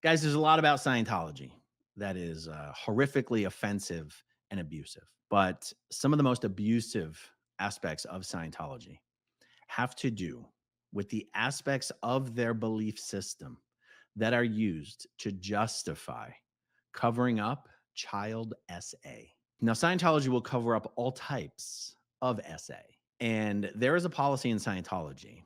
Guys, there's a lot about Scientology that is horrifically offensive and abusive. But some of the most abusive aspects of Scientology have to do with the aspects of their belief system that are used to justify covering up child SA. Now, Scientology will cover up all types of SA. And there is a policy in Scientology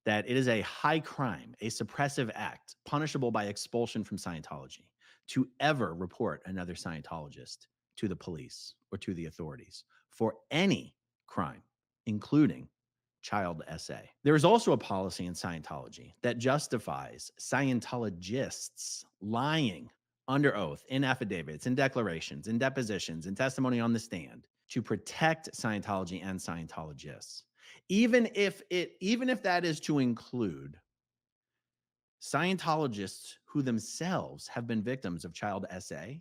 that it is a high crime, a suppressive act, punishable by expulsion from Scientology to ever report another Scientologist to the police or to the authorities for any crime, including child SA. There is also a policy in Scientology that justifies Scientologists lying under oath in affidavits, in declarations, in depositions, in testimony on the stand to protect Scientology and Scientologists. Even if that is to include Scientologists who themselves have been victims of child SA,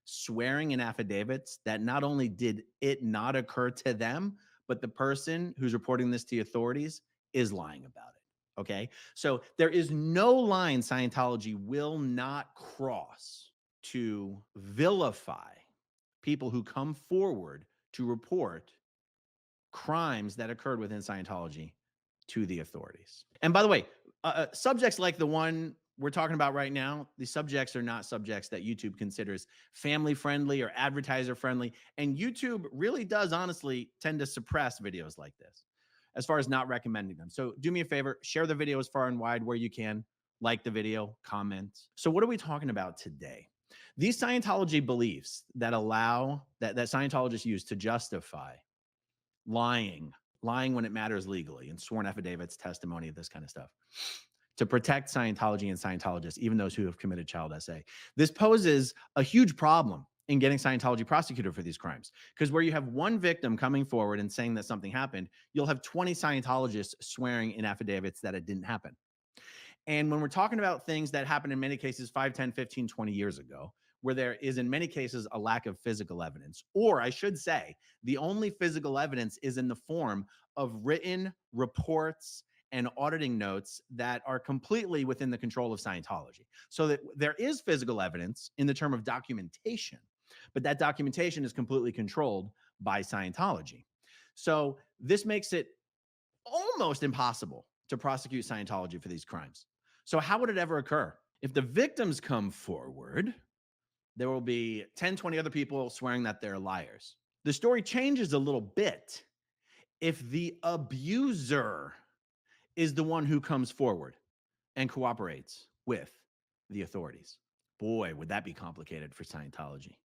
swearing in affidavits that not only did it not occur to them, but the person who's reporting this to the authorities is lying about it. Okay. So there is no line Scientology will not cross to vilify people who come forward to report crimes that occurred within Scientology to the authorities. And by the way, subjects like the one we're talking about right now, these subjects are not subjects that YouTube considers family friendly or advertiser friendly. And YouTube really does honestly tend to suppress videos like this as far as not recommending them. So do me a favor, share the video as far and wide where you can, like the video, comment. So what are we talking about today? These Scientology beliefs that allow that Scientologists use to justify lying when it matters legally, and sworn affidavits, testimony, this kind of stuff, to protect Scientology and Scientologists, even those who have committed child SA. This poses a huge problem in getting Scientology prosecuted for these crimes, because where you have one victim coming forward and saying that something happened, you'll have 20 Scientologists swearing in affidavits that it didn't happen. And when we're talking about things that happened in many cases 5, 10, 15, 20 years ago, where there is in many cases a lack of physical evidence, or I should say, the only physical evidence is in the form of written reports and auditing notes that are completely within the control of Scientology. So that there is physical evidence in the term of documentation, but that documentation is completely controlled by Scientology. So this makes it almost impossible to prosecute Scientology for these crimes. So how would it ever occur? If the victims come forward, there will be 10, 20 other people swearing that they're liars. The story changes a little bit if the abuser is the one who comes forward and cooperates with the authorities. Boy, would that be complicated for Scientology.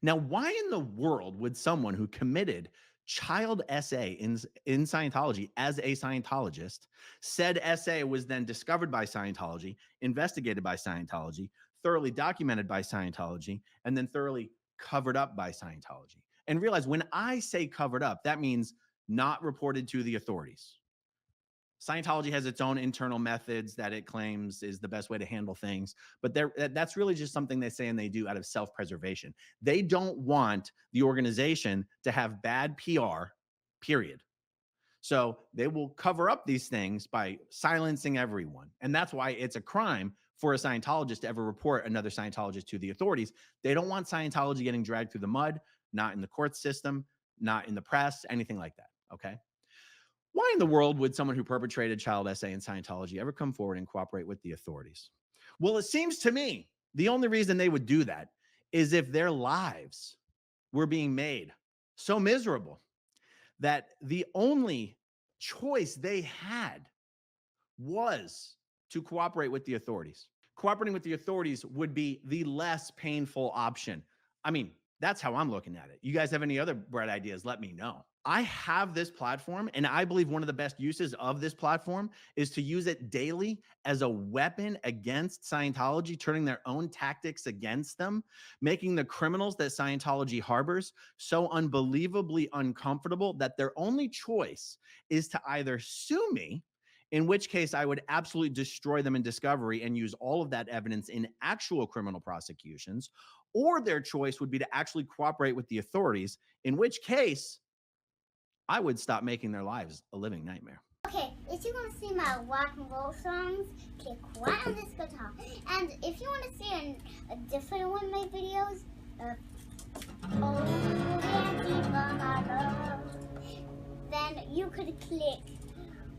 Now, why in the world would someone who committed child SA in Scientology as a Scientologist, said SA was then discovered by Scientology, investigated by Scientology, thoroughly documented by Scientology, and then thoroughly covered up by Scientology? And realize when I say covered up, that means not reported to the authorities. Scientology has its own internal methods that it claims is the best way to handle things, but that's really just something they say and they do out of self-preservation. They don't want the organization to have bad PR, period. So they will cover up these things by silencing everyone. And that's why it's a crime for a Scientologist to ever report another Scientologist to the authorities. They don't want Scientology getting dragged through the mud, not in the court system, not in the press, anything like that. Okay. Why in the world would someone who perpetrated child SA in Scientology ever come forward and cooperate with the authorities? Well, it seems to me the only reason they would do that is if their lives were being made so miserable that the only choice they had was to cooperate with the authorities. Cooperating with the authorities would be the less painful option. I mean, that's how I'm looking at it. You guys have any other bright ideas? Let me know. I have this platform, and I believe one of the best uses of this platform is to use it daily as a weapon against Scientology, turning their own tactics against them, making the criminals that Scientology harbors so unbelievably uncomfortable that their only choice is to either sue me, in which case I would absolutely destroy them in discovery and use all of that evidence in actual criminal prosecutions, or their choice would be to actually cooperate with the authorities, in which case I would stop making their lives a living nightmare. Okay, if you want to see my rock and roll songs, click right on this guitar. And if you want to see a different one of my videos, then you could click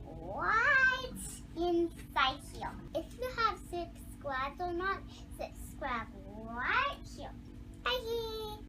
right inside here. If you have subscribed or not, subscribe